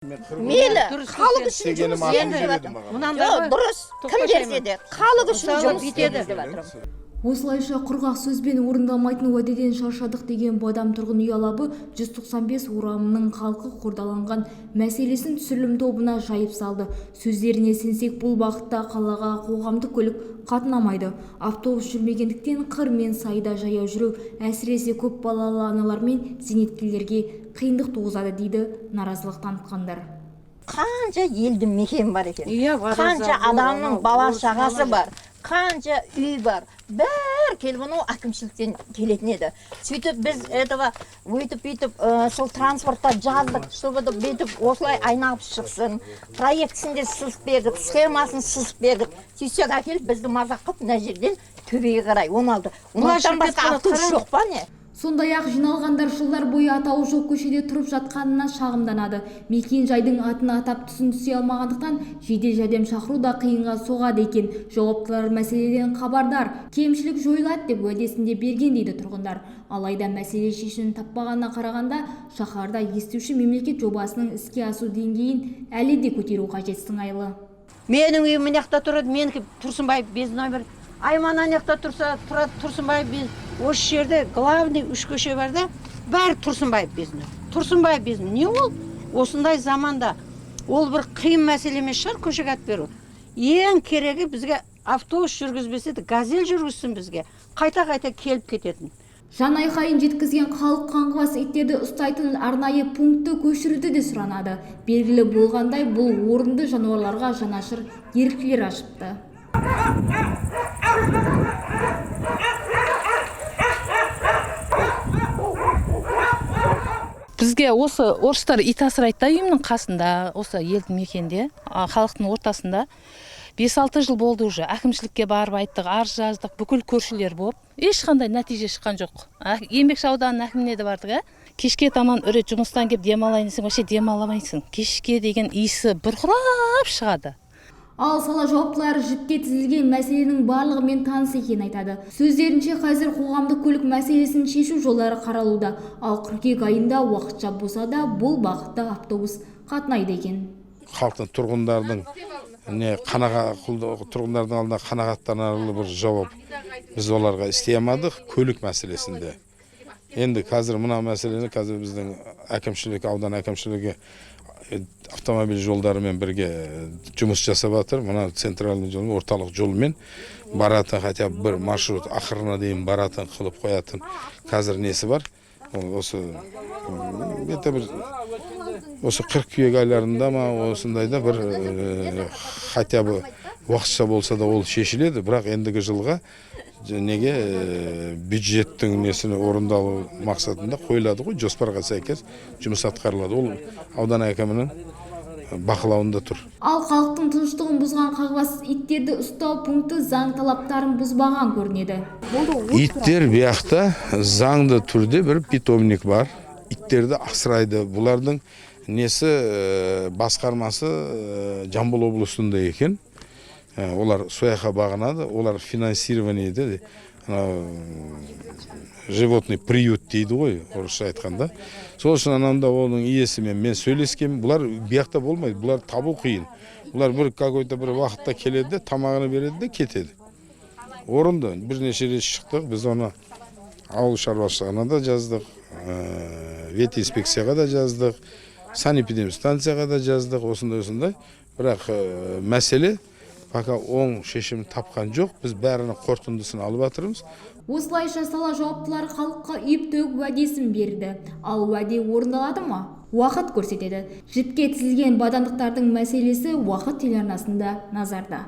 Мейлі, халық үшін жұмыс етіп жатыр. Дұрыс, кім берсе де, халық үшін жұмыс етіп жатыр. Осылайша құрғақ сөзбен орындалмайтын уәдеден шаршадық деген Бадам тұрғын үй алабы 195 урамының халқы қордаланған мәселесін түсірілім тобына жайып салды. Сөздеріне сенсек, бұл бағытта қалаға қоғамдық көлік қатынамайды. Автобус жүрмегендіктен қыр мен сайда жаяу жүру әсіресе көп балалы аналар мен зейнеткерлерге қиындық туғызады дейді наразылық танытқандар. Қанша елді мекен бар екен, қанша адамның бала шағасы бар, қанша үй бар, бәр келіп әкімшіліктен келетін еді. Сөйтіп біз этого өйтіп сол транспортта жаздық, чтобы бүйтіп осылай айналып шықсын, проектісінде сызып бердік, схемасын сызып бердік. Сөйтсек әкеліп бізді мазақ қылып мына жерден төбеге қарай 16. Олардан басқа автобус жоқ па не? Сондай-ақ жиналғандар жылдар бойы атауы жоқ көшеде тұрып жатқанына шағымданады. Мекен жайдың атын атап түсін түсе алмағандықтан жедел жәрдем шақыру да қиынға соғады екен. Жауаптылар мәселеден хабардар, кемшілік жойылады деп уәдесінде берген дейді тұрғындар. Алайда мәселе шешімін таппағанына қарағанда, шаһарда естуші мемлекет жобасының іске асу деңгейін әлі де көтеру қажет сыңайлы. Менің үйім мына жақта тұрады, менікі Тұрсынбаев без номер. Айман ана жақта тұрса, Тұрсынбаев без. Осы жерде главный 3 көше бар да, бәрі Тұрсынбаев безіне. Тұрсынбаев безіне. Не ол? Осындай заманда ол бір қиын мәселе емес шығар көшеге ат беру. Ең керегі бізге автобус жүргізбесе де, газель жүргізсін бізге. Қайта-қайта келіп кететін. Жан айқайын жеткізген халық қаңғыбас иттерді ұстайтын арнайы пунктті көшіруді де сұранады. Белгілі болғандай, бұл орынды жануарларға жанашыр еріктілер ашыпты. Бізге осы орыстар ит асырайды да үйімнің қасында, осы елді мекенде, халықтың ортасында. 5-6 жыл болды уже. Әкімшілікке барып айттық, арыз жаздық, бүкіл көршілер болып. Ешқандай нәтиже шыққан жоқ. Еңбекші ауданының әкіміне де бардық. Кешке таман үре жұмыстан келіп демалайын десең, вообще демаламайсың. Кешке деген иісі бұрқырап шығады. Ал сала жауаптылары жіпке тізілген мәселенің барлығымен таныс екенін айтады. Сөздерінше қазір қоғамдық көлік мәселесін шешу жолдары қаралуда. Ал қыркүйек айында уақытша болса да бұл бағытта автобус қатынайды екен. Халықтың тұрғындардың алдында қанағаттанарлық бір жауап біз оларға істей алмадық көлік мәселесінде. Енді қазір мына мәселені біздің әкімшілік, аудан әкімшілігі автомобиль жолдарымен бірге жұмыс жасап жатыр. Мына центральный жол, орталық жолмен баратын, хотя бір маршрут ақырына дейін баратын қылып қоятын қазір несі бар. Осы қыркүйек айларында ма осындайда бір хотя бы уақытша болса да ол шешіледі. Бірақ ендігі жылға неге бюджеттің несini орындалу мақсатында қойылады ғой, жоспарға сәйкес жұмыс атқарылады. Ол аудан әкімінің бақылауында тұр. Ал халықтың тыныштығын бұзған қағбас иттерді ұстау пункті заң талаптарын бұзбаған көрінеді. Иттер бияқта заңды түрде бір питомник бар. Иттерді асырайды. Бұлардың несі басқармасы Жамбыл облысында екен. Олар сояқа бағынады, олар финансирование дейді. Животный приют дейді ғой, орысша айтқанда. Сол үшін анамда оның иесімен мен сөйлескен, бұлар бияқта болмайды, бұлар табу қиын. Бұлар бір какой-то бір уақытта келеді, тамағını береді де кетеді. Орынды бірнеше рет шықтық, біз оны ауыл шаруашылығына да жаздық, ветинспекцияға да жаздық, санэпидемстанцияға да жаздық, осындай. Бірақ мәселе пока оң шешім тапқан жоқ, біз бәрінің қорытындысын алып жатырмыз. Осылайша сала жауаптылар халыққа үйіп төгіп уәдесін берді. Ал уәде орындалады ма? Уақыт көрсетеді. Жіпке тізілген бадандықтардың мәселесі уақыт телеарнасында назарда.